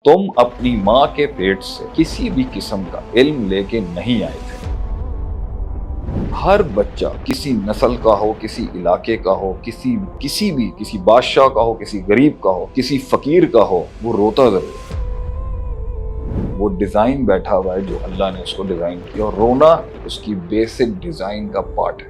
तुम अपनी माँ के पेट से किसी भी किस्म का इल्म लेके नहीं आए थे। हर बच्चा किसी नस्ल का हो, किसी इलाके का हो, किसी बादशाह का हो, किसी गरीब का हो, किसी फकीर का हो, वो रोता जरूर है। वो डिजाइन बैठा हुआ है जो अल्लाह ने उसको डिजाइन किया, और रोना उसकी बेसिक डिजाइन का पार्ट है।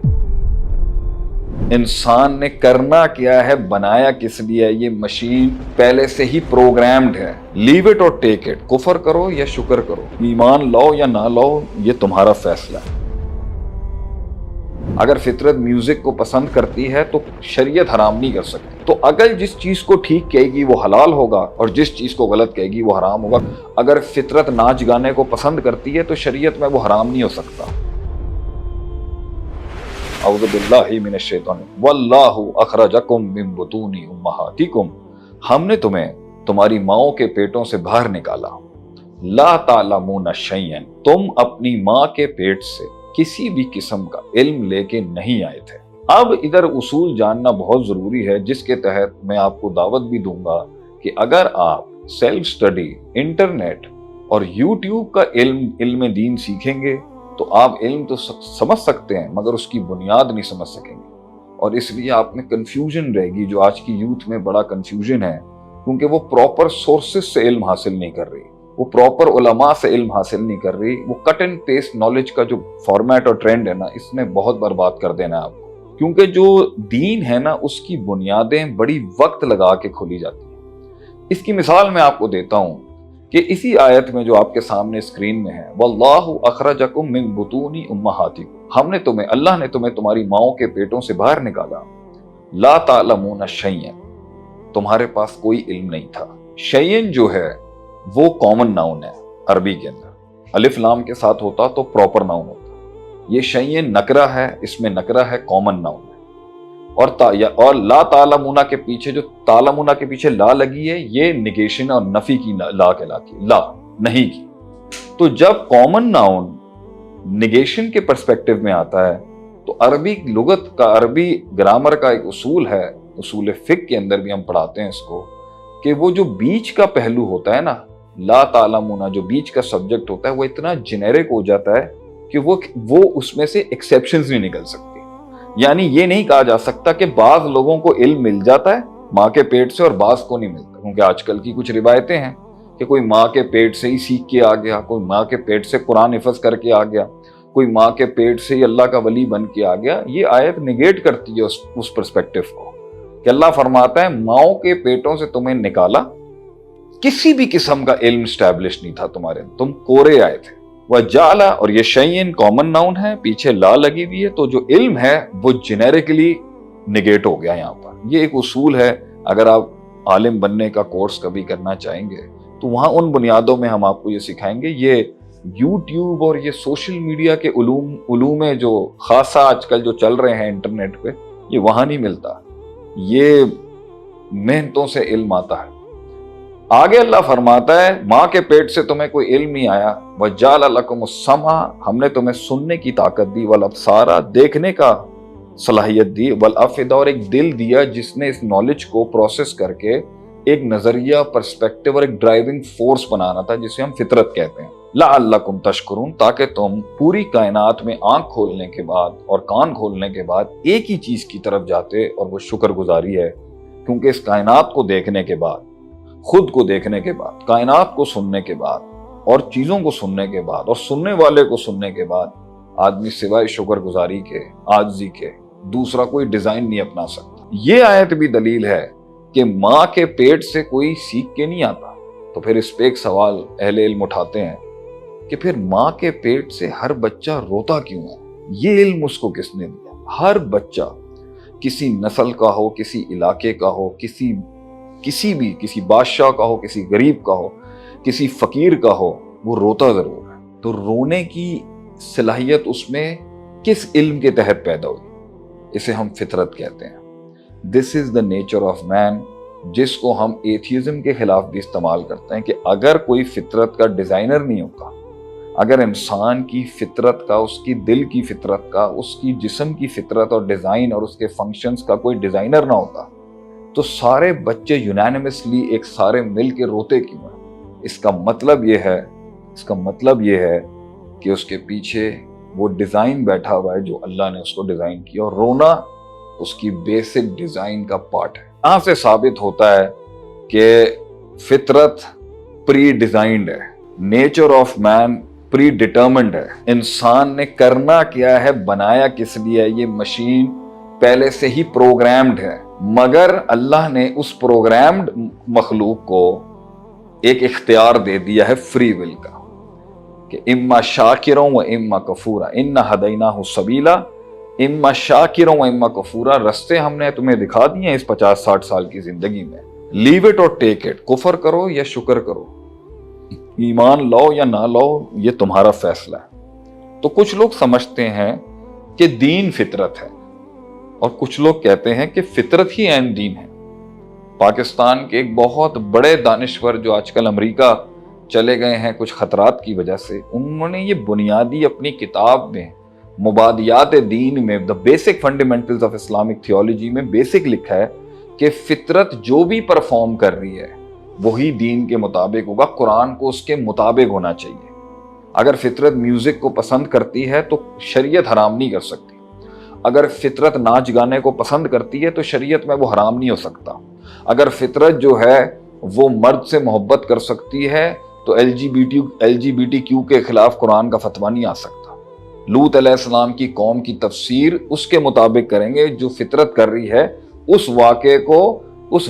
इंसान ने करना क्या है, बनाया किस लिए, ये मशीन पहले से ही प्रोग्राम्ड है। लीव इट और टेक इट, कुफर करो या शुक्र करो, ईमान लाओ या ना लाओ, ये तुम्हारा फैसला है। अगर फितरत म्यूजिक को पसंद करती है तो शरीयत हराम नहीं कर सकती। तो अगर जिस चीज को ठीक कहेगी वो हलाल होगा और जिस चीज को गलत कहेगी वो हराम होगा। अगर फितरत नाच गाने को पसंद करती है तो शरीयत में वो हराम नहीं हो सकता। औज़ु बिल्लाहि मिनश शैतानिर रजीम। वल्लाहु अखरजकुम मिन बुतूनि उम्महातिकुम, हमने तुम्हें तुम्हारी माओं के पेटों से बाहर निकाला। ला तालमूना शैयन, तुम अपनी माँ के पेट से किसी भी किस्म का इल्म लेके नहीं आए थे। अब इधर उसूल जानना बहुत जरूरी है, जिसके तहत मैं आपको दावत भी दूंगा कि अगर आप सेल्फ स्टडी, इंटरनेट और यूट्यूब का इल्म दीन सीखेंगे तो आप इल्म तो समझ सकते हैं मगर उसकी बुनियाद नहीं समझ सकेंगे। और इसलिए आप में कंफ्यूजन रहेगी, जो आज की यूथ में बड़ा कंफ्यूजन है, क्योंकि वो प्रॉपर सोर्सेज से इल्म हासिल नहीं कर रही, वो प्रॉपर उलमा से इल्म हासिल नहीं कर रही। वो कट एंड पेस्ट नॉलेज का जो फॉर्मेट और ट्रेंड है ना, इसने बहुत बर्बाद कर देना है आपको। क्योंकि जो दीन है ना, उसकी बुनियादें बड़ी वक्त लगा के खोली जाती हैं। इसकी मिसाल मैं आपको देता हूं कि इसी आयत में जो आपके सामने स्क्रीन में है, वल्लाहु अखरजकुम मिन बुतूनि उम्महातिकुम, अल्लाह ने तुम्हें तुम्हारी माओं के पेटों से बाहर निकाला। ला तालमूना शैयन, तुम्हारे पास कोई इल्म नहीं था। शैयन जो है वो कॉमन नाउन है अरबी के अंदर, अलिफ लाम के साथ होता तो प्रॉपर नाउन होता। ये शैयन नकरा है, इसमें नकरा है, कॉमन नाउन है। और ला तालमुना के पीछे जो तालमुना के पीछे ला लगी है, ये निगेशन और नफी की ला कहलाती, ला नहीं की। तो जब कॉमन नाउन निगेशन के पर्सपेक्टिव में आता है तो अरबी लुगत का, अरबी ग्रामर का एक उसूल है, उसूल फिक के अंदर भी हम पढ़ाते हैं इसको, कि वो जो बीच का पहलू होता है ना, ला तालमुना, जो बीच का सब्जेक्ट होता है, वो इतना जेनेरिक हो जाता है कि वो उसमें से एक्सेप्शंस नहीं निकल सकती। यानी ये नहीं कहा जा सकता कि बाज लोगों को इल्म मिल जाता है माँ के पेट से और बाज को नहीं मिलता, क्योंकि आजकल की कुछ रिवायतें हैं कि कोई माँ के पेट से ही सीख के आ गया, कोई माँ के पेट से कुरान हिफ्ज करके आ गया, कोई माँ के पेट से ही अल्लाह का वली बन के आ गया। ये आयत निगेट करती है उस पर्सपेक्टिव को कि अल्लाह फरमाता है माओं के पेटों से तुम्हें निकाला, किसी भी किस्म का इल्म स्टैब्लिश नहीं था तुम्हारे, तुम कोरे आए थे। वह जाला, और ये शैयन कॉमन नाउन है, पीछे ला लगी हुई है, तो जो इल्म है वो जेनेरिकली निगेट हो गया यहाँ पर। ये एक उसूल है। अगर आप आलिम बनने का कोर्स कभी करना चाहेंगे तो वहां उन बुनियादों में हम आपको ये सिखाएंगे। ये यूट्यूब और ये सोशल मीडिया के उलूम में जो खासा आजकल जो चल रहे हैं इंटरनेट पे, ये वहां नहीं मिलता। ये मेहनतों से इल्म आता है। आगे अल्लाह फरमाता है माँ के पेट से तुम्हें कोई इल्म नहीं आया। वजाल लकुमुस्समा, हमने तुम्हें सुनने की ताकत दी, वल अब्सारा, देखने का सलाहियत दी, वल अफिदा, और एक दिल दिया जिसने इस नॉलेज को प्रोसेस करके एक नजरिया, पर्सपेक्टिव और एक ड्राइविंग फोर्स बनाना था, जिसे हम फितरत कहते हैं। लअल्लकुम तशकुरून, ताकि तुम पूरी कायनात में आंख खोलने के बाद और कान खोलने के बाद एक ही चीज की तरफ जाते, और वो शुक्रगुजारी है। क्योंकि इस कायनात को देखने के बाद, खुद को देखने के बाद, कायनात को सुनने के बाद और चीजों को सुनने के बाद और सुनने वाले को सुनने के बाद, आदमी सिवाय शुक्रगुजारी के, आजिज़ी के, दूसरा कोई डिजाइन नहीं अपना सकता। ये आयत भी दलील है कि माँ के पेट से कोई सीख के नहीं आता। तो फिर इस पे एक सवाल अहले इल्म उठाते हैं कि फिर माँ के पेट से हर बच्चा रोता क्यों है? ये इल्म उसको किसने दिया? हर बच्चा किसी नस्ल का हो, किसी इलाके का हो, किसी बादशाह का हो, किसी गरीब का हो, किसी फकीर का हो, वो रोता जरूर है। तो रोने की सलाहियत उसमें किस इल्म के तहत पैदा हुई? इसे हम फितरत कहते हैं। This is the nature of man, जिसको हम एथियज्म के खिलाफ भी इस्तेमाल करते हैं कि अगर कोई फितरत का डिजाइनर नहीं होता, अगर इंसान की फितरत का, उसकी दिल की फितरत का, उसकी जिस्म की फितरत और डिजाइन और उसके फंक्शंस का कोई डिजाइनर ना होता, तो सारे बच्चे यूनानिमसली एक सारे मिल के रोते क्यों हैं? اس کا مطلب یہ ہے کہ اس کے پیچھے وہ ڈیزائن بیٹھا ہوا ہے جو اللہ نے اس کو ڈیزائن کیا، اور رونا اس کی بیسک ڈیزائن کا پارٹ ہے۔ یہاں سے ثابت ہوتا ہے کہ فطرت پری ڈیزائنڈ ہے، nature of man pre determined ہے۔ انسان نے کرنا کیا ہے، بنایا کس لیے، یہ مشین پہلے سے ہی پروگرامڈ ہے، مگر اللہ نے اس پروگرامڈ مخلوق کو ایک اختیار دے دیا ہے فری ول کا، کہ اما شاکروں و اما کفورا انا ہدیناہ السبیلا اما شاکروں و اما کفورا۔ رستے ہم نے تمہیں دکھا دیے ہیں اس 50-60 سال کی زندگی میں، لیو اٹ اور ٹیک اٹ، کفر کرو یا شکر کرو، ایمان لاؤ یا نہ لاؤ، یہ تمہارا فیصلہ ہے۔ تو کچھ لوگ سمجھتے ہیں کہ دین فطرت ہے، اور کچھ لوگ کہتے ہیں کہ فطرت ہی عین دین ہے۔ پاکستان کے ایک بہت بڑے دانشور جو آج کل امریکہ چلے گئے ہیں کچھ خطرات کی وجہ سے، انہوں نے یہ بنیادی اپنی کتاب میں مبادیات دین میں the basic fundamentals of Islamic theology میں بیسک لکھا ہے کہ فطرت جو بھی پرفارم کر رہی ہے وہی دین کے مطابق ہوگا، قرآن کو اس کے مطابق ہونا چاہیے۔ اگر فطرت میوزک کو پسند کرتی ہے تو شریعت حرام نہیں کر سکتی، اگر فطرت ناچ گانے کو پسند کرتی ہے تو شریعت میں وہ حرام نہیں ہو سکتا، اگر فطرت جو ہے وہ مرد سے محبت کر سکتی ہے تو L G B T Q کے خلاف قرآن کا فتویٰ نہیں آ سکتا۔ لوط علیہ السلام کی قوم کی تفسیر اس کے مطابق کریں گے جو فطرت کر رہی ہے، اس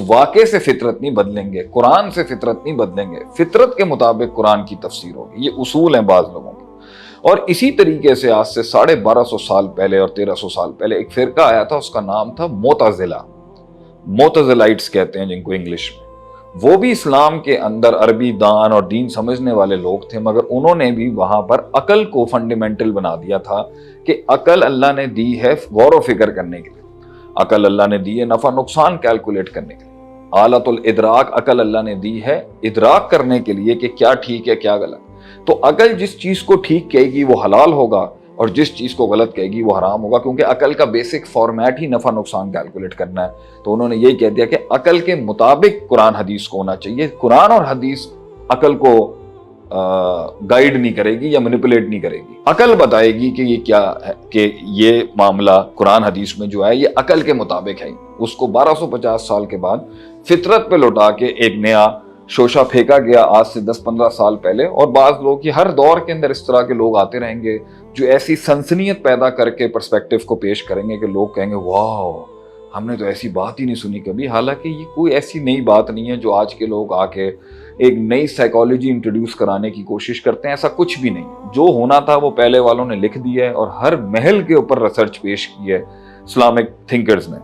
واقعے سے فطرت نہیں بدلیں گے، قرآن سے فطرت نہیں بدلیں گے، فطرت کے مطابق قرآن کی تفسیر ہوگی۔ یہ اصول ہیں بعض لوگوں کے۔ اور اسی طریقے سے آج سے 1250 سال پہلے اور 1300 سال پہلے ایک فرقہ آیا تھا، اس کا نام تھا معتزلہ، معتزلائٹس کہتے ہیں جن کو انگلش میں۔ وہ بھی اسلام کے اندر عربی دان اور دین سمجھنے والے لوگ تھے، مگر انہوں نے بھی وہاں پر عقل کو فنڈامنٹل بنا دیا تھا کہ عقل اللہ نے دی ہے غور و فکر کرنے کے لیے، عقل اللہ نے دی ہے نفع نقصان کیلکولیٹ کرنے کے لیے، آلۃ الادراک عقل اللہ نے دی ہے ادراک کرنے کے لیے کہ کیا ٹھیک ہے کیا غلط۔ تو عقل جس چیز کو ٹھیک کہے گی وہ حلال ہوگا، اور جس چیز کو غلط کہے گی وہ حرام ہوگا، کیونکہ عقل کا بیسک فارمیٹ ہی نفع نقصان کیلکولیٹ کرنا ہے۔ تو انہوں نے یہی کہہ دیا کہ عقل کے مطابق قرآن حدیث کو ہونا چاہیے، قرآن اور حدیث عقل کو گائیڈ نہیں کرے گی یا مینیپولیٹ نہیں کرے گی، عقل بتائے گی کہ یہ کیا ہے، کہ یہ معاملہ قرآن حدیث میں جو ہے یہ عقل کے مطابق ہے۔ اس کو 1250 سال کے بعد فطرت پہ لوٹا کے ایک نیا شوشہ پھینکا گیا آج سے 10-15 سال پہلے، اور بعض لوگ کی ہر دور کے اندر اس طرح کے لوگ آتے رہیں گے جو ایسی سنسنیت پیدا کر کے پرسپیکٹیو کو پیش کریں گے کہ لوگ کہیں گے واو ہم نے تو ایسی بات ہی نہیں سنی کبھی، حالانکہ یہ کوئی ایسی نئی بات نہیں ہے جو آج کے لوگ آ کے ایک نئی سائیکالوجی انٹروڈیوس کرانے کی کوشش کرتے ہیں۔ ایسا کچھ بھی نہیں، جو ہونا تھا وہ پہلے والوں نے لکھ دیا ہے، اور ہر محل کے اوپر ریسرچ پیش کی ہے اسلامک تھنکرز نے۔